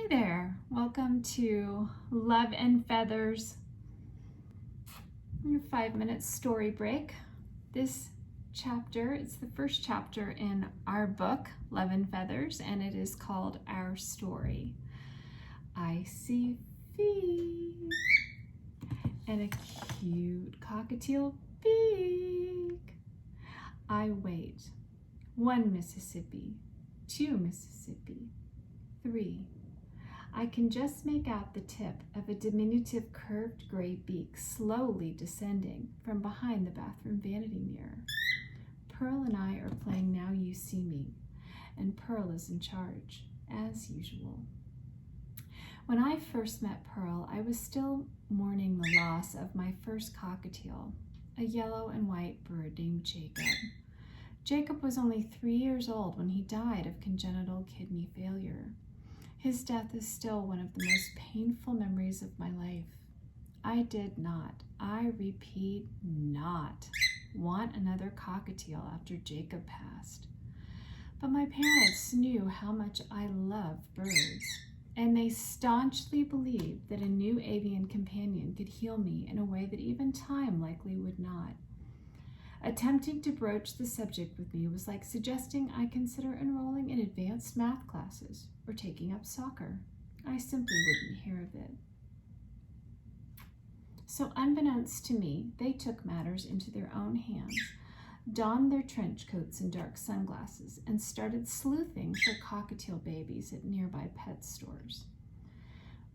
Hi there, welcome to Love and Feathers, your 5-minute story break. This chapter, it's the first chapter in our book, Love and Feathers, and it is called Our Story. I see feet and a cute cockatiel beak. I wait. 1 Mississippi, 2 Mississippi, 3. I can just make out the tip of a diminutive curved gray beak slowly descending from behind the bathroom vanity mirror. Pearl and I are playing Now You See Me, and Pearl is in charge, as usual. When I first met Pearl, I was still mourning the loss of my first cockatiel, a yellow and white bird named Jacob. Jacob was only 3 years old when he died of congenital kidney failure. His death is still one of the most painful memories of my life. I did not, I repeat, not want another cockatiel after Jacob passed. But my parents knew how much I loved birds, and they staunchly believed that a new avian companion could heal me in a way that even time likely would not. Attempting to broach the subject with me was like suggesting I consider enrolling in advanced math classes or taking up soccer. I simply wouldn't hear of it. So unbeknownst to me, they took matters into their own hands, donned their trench coats and dark sunglasses, and started sleuthing for cockatiel babies at nearby pet stores.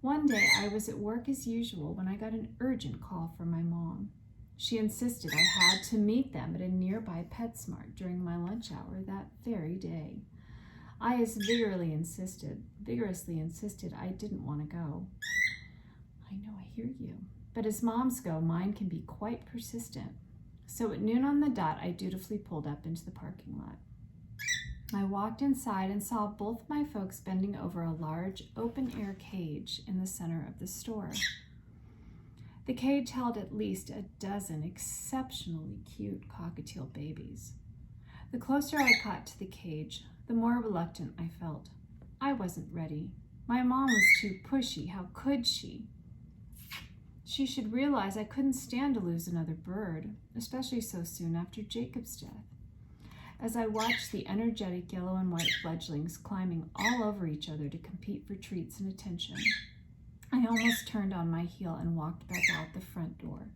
One day I was at work as usual when I got an urgent call from my mom. She insisted I had to meet them at a nearby PetSmart during my lunch hour that very day. I as vigorously insisted I didn't want to go. I know, I hear you. But as moms go, mine can be quite persistent. So at noon on the dot, I dutifully pulled up into the parking lot. I walked inside and saw both my folks bending over a large open-air cage in the center of the store. The cage held at least a dozen exceptionally cute cockatiel babies. The closer I got to the cage, the more reluctant I felt. I wasn't ready. My mom was too pushy. How could she? She should realize I couldn't stand to lose another bird, especially so soon after Jacob's death. As I watched the energetic yellow and white fledglings climbing all over each other to compete for treats and attention, I almost turned on my heel and walked back out the front door.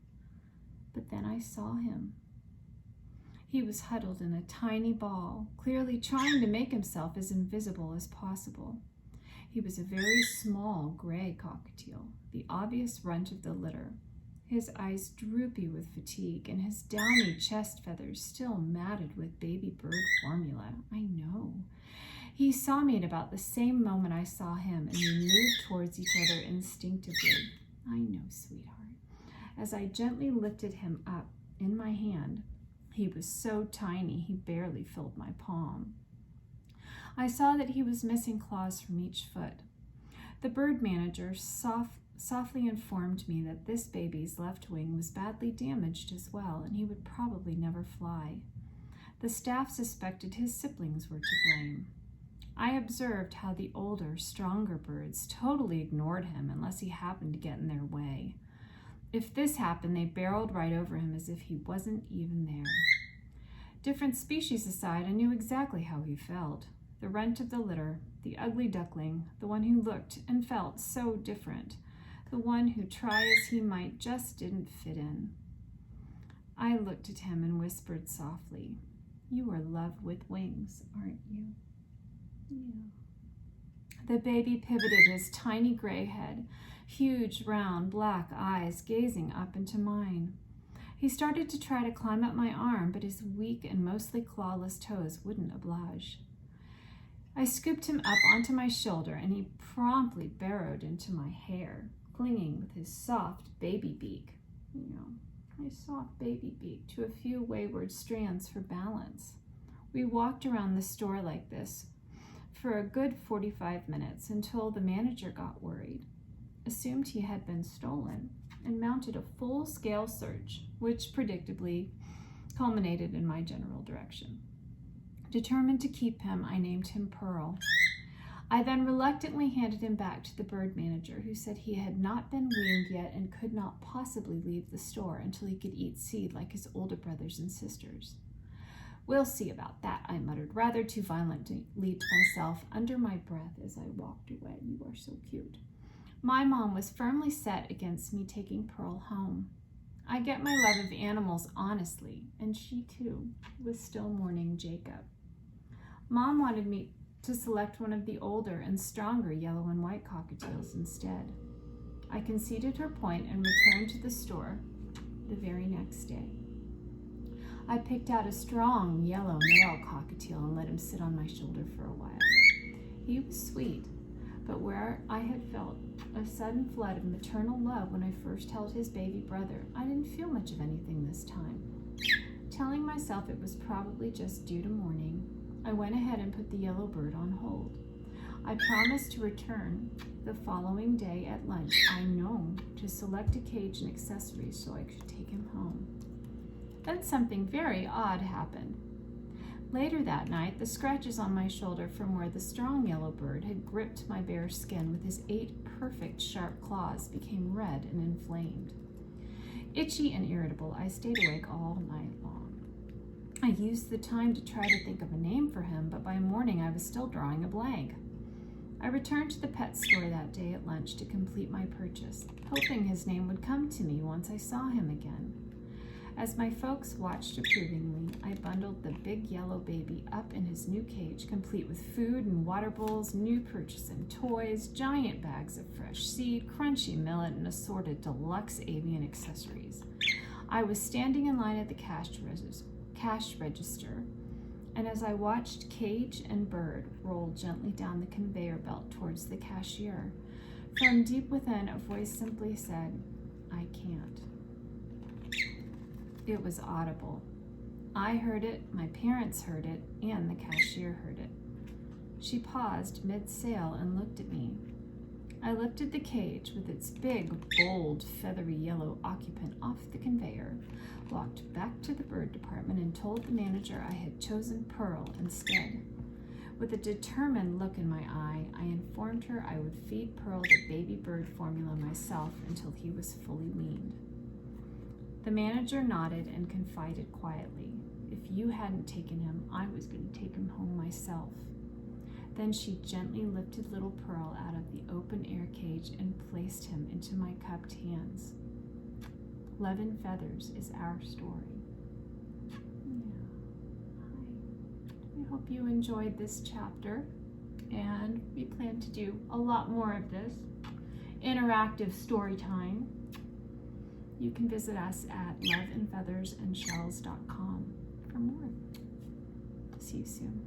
But then I saw him. He was huddled in a tiny ball, clearly trying to make himself as invisible as possible. He was a very small gray cockatiel, the obvious runt of the litter, his eyes droopy with fatigue and his downy chest feathers still matted with baby bird formula. I know. He saw me at about the same moment I saw him, and we moved towards each other instinctively. I know, sweetheart. As I gently lifted him up in my hand, he was so tiny he barely filled my palm. I saw that he was missing claws from each foot. The bird manager softly informed me that this baby's left wing was badly damaged as well, and he would probably never fly. The staff suspected his siblings were to blame. I observed how the older, stronger birds totally ignored him unless he happened to get in their way. If this happened, they barreled right over him as if he wasn't even there. Different species aside, I knew exactly how he felt. The runt of the litter, the ugly duckling, the one who looked and felt so different, the one who, try as he might, just didn't fit in. I looked at him and whispered softly, "You are love with wings, aren't you?" Yeah. The baby pivoted his tiny gray head, huge, round, black eyes gazing up into mine. He started to try to climb up my arm, but his weak and mostly clawless toes wouldn't oblige. I scooped him up onto my shoulder, and he promptly burrowed into my hair, clinging with his soft baby beak, my soft baby beak, to a few wayward strands for balance. We walked around the store like this for a good 45 minutes until the manager got worried, assumed he had been stolen, and mounted a full-scale search, which predictably culminated in my general direction. Determined to keep him, I named him Pearl. I then reluctantly handed him back to the bird manager, who said he had not been weaned yet and could not possibly leave the store until he could eat seed like his older brothers and sisters. "We'll see about that," I muttered, rather too violently to myself under my breath as I walked away. "You are so cute." My mom was firmly set against me taking Pearl home. I get my love of animals honestly, and she too was still mourning Jacob. Mom wanted me to select one of the older and stronger yellow and white cockatiels instead. I conceded her point and returned to the store the very next day. I picked out a strong yellow male cockatiel and let him sit on my shoulder for a while. He was sweet, but where I had felt a sudden flood of maternal love when I first held his baby brother, I didn't feel much of anything this time. Telling myself it was probably just due to mourning, I went ahead and put the yellow bird on hold. I promised to return the following day at lunch, I know, to select a cage and accessories so I could take him home. Then something very odd happened. Later that night, the scratches on my shoulder from where the strong yellow bird had gripped my bare skin with his 8 perfect sharp claws became red and inflamed. Itchy and irritable, I stayed awake all night long. I used the time to try to think of a name for him, but by morning I was still drawing a blank. I returned to the pet store that day at lunch to complete my purchase, hoping his name would come to me once I saw him again. As my folks watched approvingly, I bundled the big yellow baby up in his new cage, complete with food and water bowls, new purchase and toys, giant bags of fresh seed, crunchy millet, and assorted deluxe avian accessories. I was standing in line at the cash register, and as I watched cage and bird roll gently down the conveyor belt towards the cashier, from deep within, a voice simply said, "I can't." It was audible. I heard it, my parents heard it, and the cashier heard it. She paused mid-sale and looked at me. I lifted the cage with its big, bold, feathery yellow occupant off the conveyor, walked back to the bird department, and told the manager I had chosen Pearl instead. With a determined look in my eye, I informed her I would feed Pearl the baby bird formula myself until he was fully weaned. The manager nodded and confided quietly, "If you hadn't taken him, I was going to take him home myself." Then she gently lifted little Pearl out of the open-air cage and placed him into my cupped hands. 11 Feathers is our story. I hope you enjoyed this chapter, and we plan to do a lot more of this interactive story time. You can visit us at loveandfeathersandshells.com for more. See you soon.